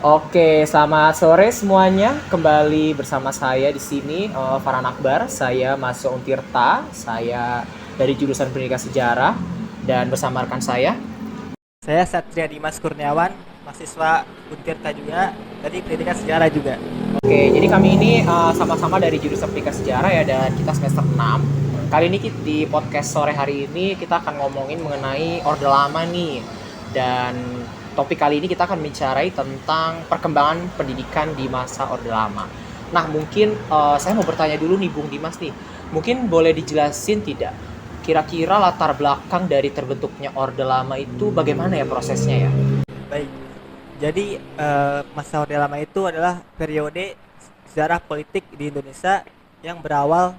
Oke, selamat sore semuanya. Kembali bersama saya di sini, Farhan Akbar. Saya Masuk Untirta. Saya dari jurusan Pendidikan Sejarah dan bersama rekan saya. Saya Satria Dimas Kurniawan, mahasiswa Untirta juga, dari Pendidikan Sejarah juga. Oke, jadi kami ini sama-sama dari jurusan Pendidikan Sejarah ya dan kita semester 6. Kali ini di podcast sore hari ini kita akan ngomongin mengenai Orde Lama nih. Dan topik kali ini kita akan bicarain tentang perkembangan pendidikan di masa Orde Lama. Nah, mungkin saya mau bertanya dulu nih Bung Dimas nih. Mungkin boleh dijelasin tidak? Kira-kira latar belakang dari terbentuknya Orde Lama itu bagaimana ya prosesnya ya? Baik, jadi masa Orde Lama itu adalah periode sejarah politik di Indonesia yang berawal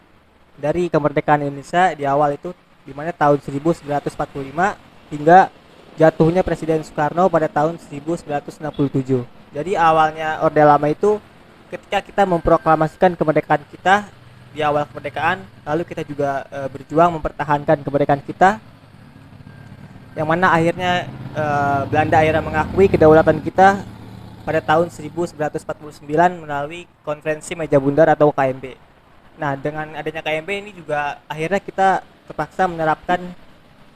dari kemerdekaan Indonesia di awal itu, di mana tahun 1945 hingga jatuhnya Presiden Soekarno pada tahun 1967. Jadi awalnya Orde Lama itu ketika kita memproklamasikan kemerdekaan kita di awal kemerdekaan, lalu kita juga berjuang mempertahankan kemerdekaan kita, yang mana akhirnya Belanda akhirnya mengakui kedaulatan kita pada tahun 1949 melalui Konferensi Meja Bundar atau KMB. Nah, dengan adanya KMB ini juga akhirnya kita terpaksa menerapkan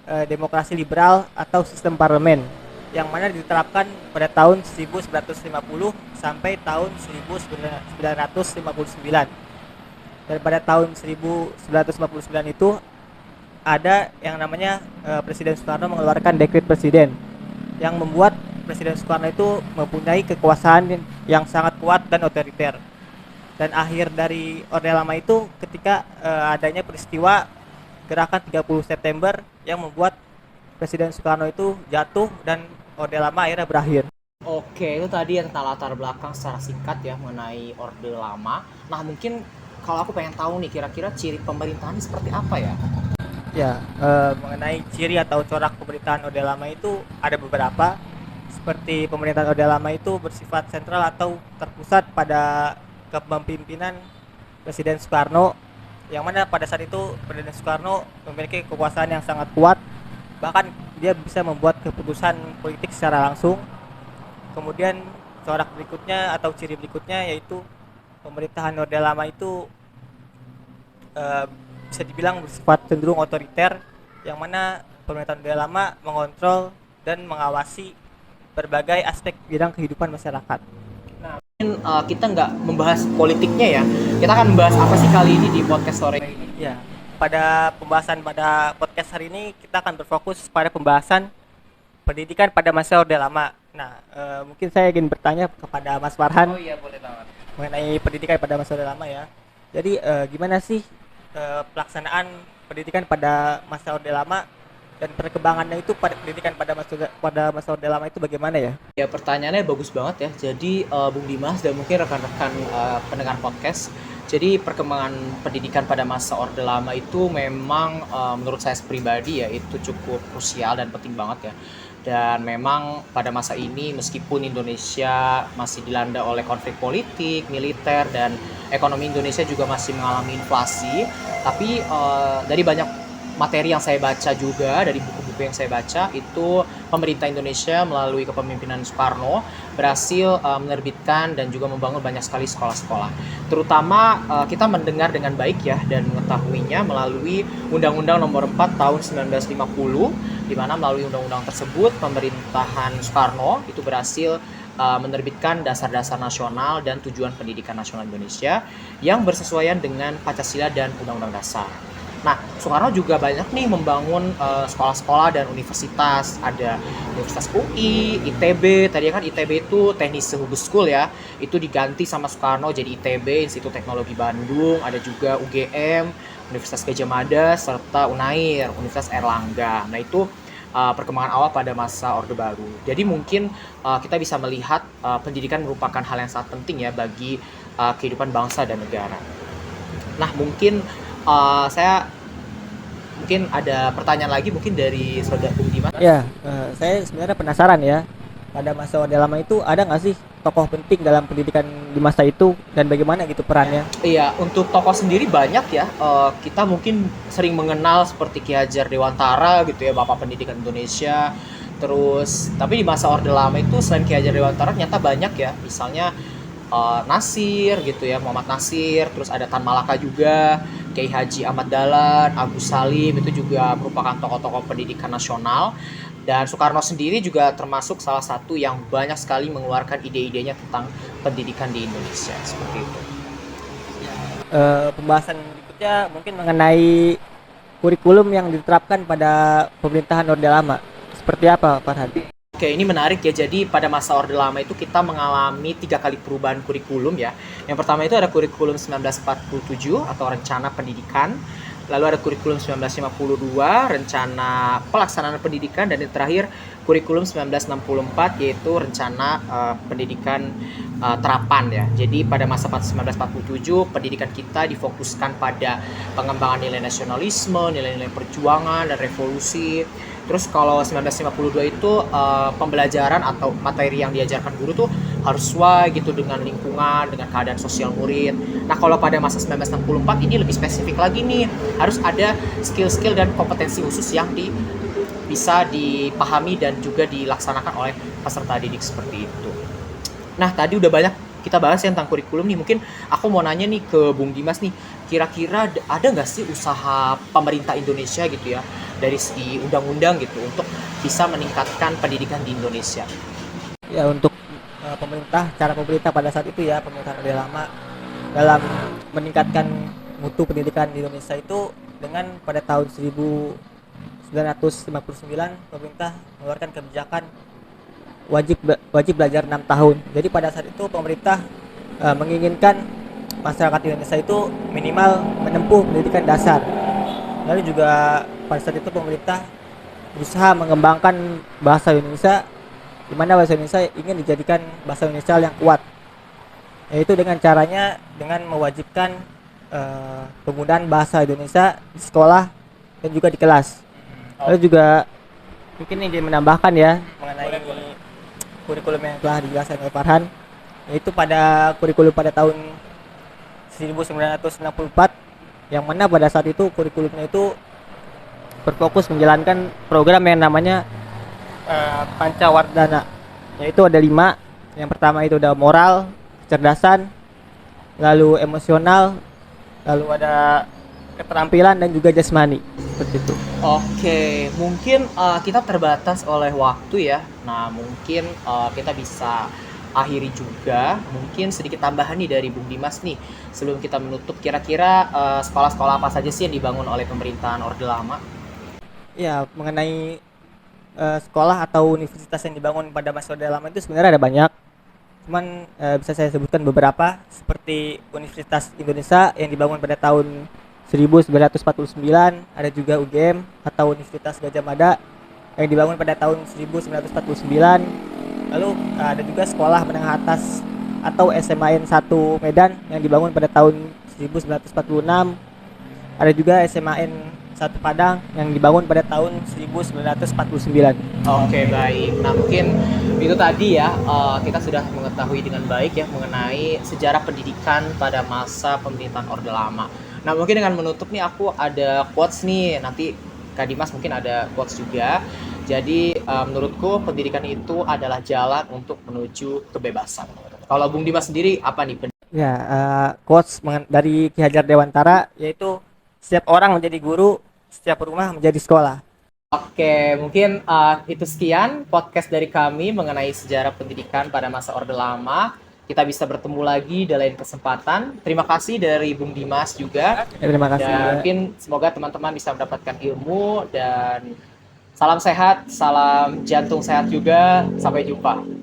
demokrasi liberal atau sistem parlemen yang mana diterapkan pada tahun 1950 sampai tahun 1959. Dan pada tahun 1959 itu ada yang namanya Presiden Soekarno mengeluarkan dekret presiden yang membuat Presiden Soekarno itu mempunyai kekuasaan yang sangat kuat dan otoriter. Dan akhir dari Orde Lama itu ketika adanya peristiwa gerakan 30 September yang membuat Presiden Soekarno itu jatuh dan Orde Lama akhirnya berakhir. Oke, itu tadi ya tentang latar belakang secara singkat ya mengenai Orde Lama. Nah, mungkin kalau aku pengen tahu nih kira-kira ciri pemerintahan seperti apa ya? Ya, mengenai ciri atau corak pemerintahan Orde Lama itu ada beberapa. Seperti pemerintahan Orde Lama itu bersifat sentral atau terpusat pada kepemimpinan Presiden Soekarno, yang mana pada saat itu Presiden Soekarno memiliki kekuasaan yang sangat kuat, bahkan dia bisa membuat keputusan politik secara langsung. Kemudian corak berikutnya atau ciri berikutnya yaitu pemerintahan Orde Lama itu eh, bisa dibilang bersifat cenderung otoriter, yang mana pemerintahan Orde Lama mengontrol dan mengawasi berbagai aspek bidang kehidupan masyarakat. Nah, mungkin kita nggak membahas politiknya ya. Kita akan membahas apa sih kali ini di podcast sore ini? Ya, pada pembahasan pada podcast hari ini kita akan berfokus pada pembahasan pendidikan pada masa Orde Lama. Nah, mungkin saya ingin bertanya kepada Mas Farhan Oh iya, boleh banget. mengenai pendidikan pada masa Orde Lama ya. Jadi gimana sih pelaksanaan pendidikan pada masa Orde Lama dan perkembangannya itu pada pendidikan pada masa Orde Lama itu bagaimana ya? Ya, pertanyaannya bagus banget ya. Jadi, Bung Dimas dan mungkin rekan-rekan pendengar podcast. Jadi, perkembangan pendidikan pada masa Orde Lama itu memang menurut saya pribadi ya itu cukup krusial dan penting banget ya. Dan memang pada masa ini meskipun Indonesia masih dilanda oleh konflik politik, militer dan ekonomi Indonesia juga masih mengalami inflasi, tapi dari banyak materi yang saya baca juga dari buku-buku yang saya baca itu pemerintah Indonesia melalui kepemimpinan Soekarno berhasil menerbitkan dan juga membangun banyak sekali sekolah-sekolah. Terutama kita mendengar dengan baik ya dan mengetahuinya melalui Undang-Undang Nomor 4 Tahun 1950, di mana melalui undang-undang tersebut pemerintahan Soekarno itu berhasil menerbitkan dasar-dasar nasional dan tujuan pendidikan nasional Indonesia yang bersesuaian dengan Pancasila dan Undang-Undang Dasar. Nah, Soekarno juga banyak nih membangun sekolah-sekolah dan universitas. Ada Universitas UI, ITB. Tadi kan ITB itu Teknik Hugus School ya. Itu diganti sama Soekarno jadi ITB, Institut Teknologi Bandung. Ada juga UGM, Universitas Gadjah Mada, serta UNAIR, Universitas Airlangga. Nah, itu perkembangan awal pada masa Orde Baru. Jadi mungkin kita bisa melihat pendidikan merupakan hal yang sangat penting ya bagi kehidupan bangsa dan negara. Nah, mungkin saya mungkin ada pertanyaan lagi mungkin dari saudara Bung Dimas. Ya, saya sebenarnya penasaran ya, pada masa Orde Lama itu ada nggak sih tokoh penting dalam pendidikan di masa itu dan bagaimana gitu perannya? Iya, untuk tokoh sendiri banyak ya. Kita mungkin sering mengenal seperti Ki Hajar Dewantara gitu ya, Bapak Pendidikan Indonesia. Terus tapi di masa Orde Lama itu selain Ki Hajar Dewantara ternyata banyak ya, misalnya Nasir gitu ya, Muhammad Nasir, terus ada Tan Malaka juga, Kiai Haji Ahmad Dahlan, Agus Salim itu juga merupakan tokoh-tokoh pendidikan nasional. Dan Soekarno sendiri juga termasuk salah satu yang banyak sekali mengeluarkan ide-idenya tentang pendidikan di Indonesia seperti itu. Pembahasan berikutnya mungkin mengenai kurikulum yang diterapkan pada pemerintahan Orde Lama. Seperti apa, Farhan? Oke, ini menarik ya. Jadi pada masa Orde Lama itu kita mengalami 3 kali perubahan kurikulum ya. Yang pertama itu ada kurikulum 1947 atau rencana pendidikan. Lalu ada kurikulum 1952, rencana pelaksanaan pendidikan, dan yang terakhir kurikulum 1964 yaitu rencana pendidikan terapan ya. Jadi pada masa 1947 pendidikan kita difokuskan pada pengembangan nilai nasionalisme, nilai-nilai perjuangan dan revolusi. Terus kalau 1952 itu pembelajaran atau materi yang diajarkan guru tuh harus sesuai gitu dengan lingkungan, dengan keadaan sosial murid. Nah kalau pada masa 1964 ini lebih spesifik lagi nih, harus ada skill-skill dan kompetensi khusus yang bisa dipahami dan juga dilaksanakan oleh peserta didik seperti itu. Nah tadi udah banyak kita bahas ya tentang kurikulum nih, mungkin aku mau nanya nih ke Bung Dimas nih, kira-kira ada nggak sih usaha pemerintah Indonesia gitu ya dari segi undang-undang gitu untuk bisa meningkatkan pendidikan di Indonesia? Ya, untuk cara pemerintah pada saat itu ya, pemerintahan Orde Lama dalam meningkatkan mutu pendidikan di Indonesia itu dengan pada tahun 1959 pemerintah mengeluarkan kebijakan wajib belajar 6 tahun. Jadi pada saat itu pemerintah menginginkan masyarakat Indonesia itu minimal menempuh pendidikan dasar. Lalu juga pada saat itu pemerintah berusaha mengembangkan bahasa Indonesia, di mana bahasa Indonesia ingin dijadikan bahasa Indonesia yang kuat, yaitu dengan caranya dengan mewajibkan penggunaan bahasa Indonesia di sekolah dan juga di kelas. Lalu juga mungkin ini dia menambahkan ya mengenai kurikulum yang telah dijelaskan oleh Farhan, yaitu pada kurikulum pada tahun 1964 yang mana pada saat itu kurikulumnya itu berfokus menjalankan program yang namanya Pancawardhana, yaitu ada 5. Yang pertama itu ada moral, kecerdasan, lalu emosional, lalu ada keterampilan dan juga jasmani, seperti itu. Oke, mungkin kita terbatas oleh waktu ya. Nah, mungkin kita bisa akhiri juga. Mungkin sedikit tambahan nih dari Bung Dimas nih. Sebelum kita menutup, kira-kira sekolah-sekolah apa saja sih yang dibangun oleh pemerintahan Orde Lama? Ya, mengenai sekolah atau universitas yang dibangun pada masa Orde Lama itu sebenarnya ada banyak. Cuman bisa saya sebutkan beberapa, seperti Universitas Indonesia yang dibangun pada tahun 1949, ada juga UGM atau Universitas Gadjah Mada yang dibangun pada tahun 1949. Lalu ada juga Sekolah Menengah Atas atau SMAN 1 Medan yang dibangun pada tahun 1946. Ada juga SMAN 1 Padang yang dibangun pada tahun 1949. Oke, baik. Nah, mungkin itu tadi ya, kita sudah mengetahui dengan baik ya mengenai sejarah pendidikan pada masa pemerintahan Orde Lama. Nah, mungkin dengan menutup nih aku ada quotes nih, nanti Kak Dimas mungkin ada quotes juga. Jadi menurutku pendidikan itu adalah jalan untuk menuju kebebasan. Kalau Bung Dimas sendiri apa nih? Ya, quotes dari Ki Hajar Dewantara, yaitu setiap orang menjadi guru, setiap rumah menjadi sekolah. Oke, mungkin itu sekian podcast dari kami mengenai sejarah pendidikan pada masa Orde Lama. Kita bisa bertemu lagi di lain kesempatan. Terima kasih dari Bung Dimas juga. Terima kasih. Dan mungkin semoga teman-teman bisa mendapatkan ilmu dan salam sehat, salam jantung sehat juga. Sampai jumpa.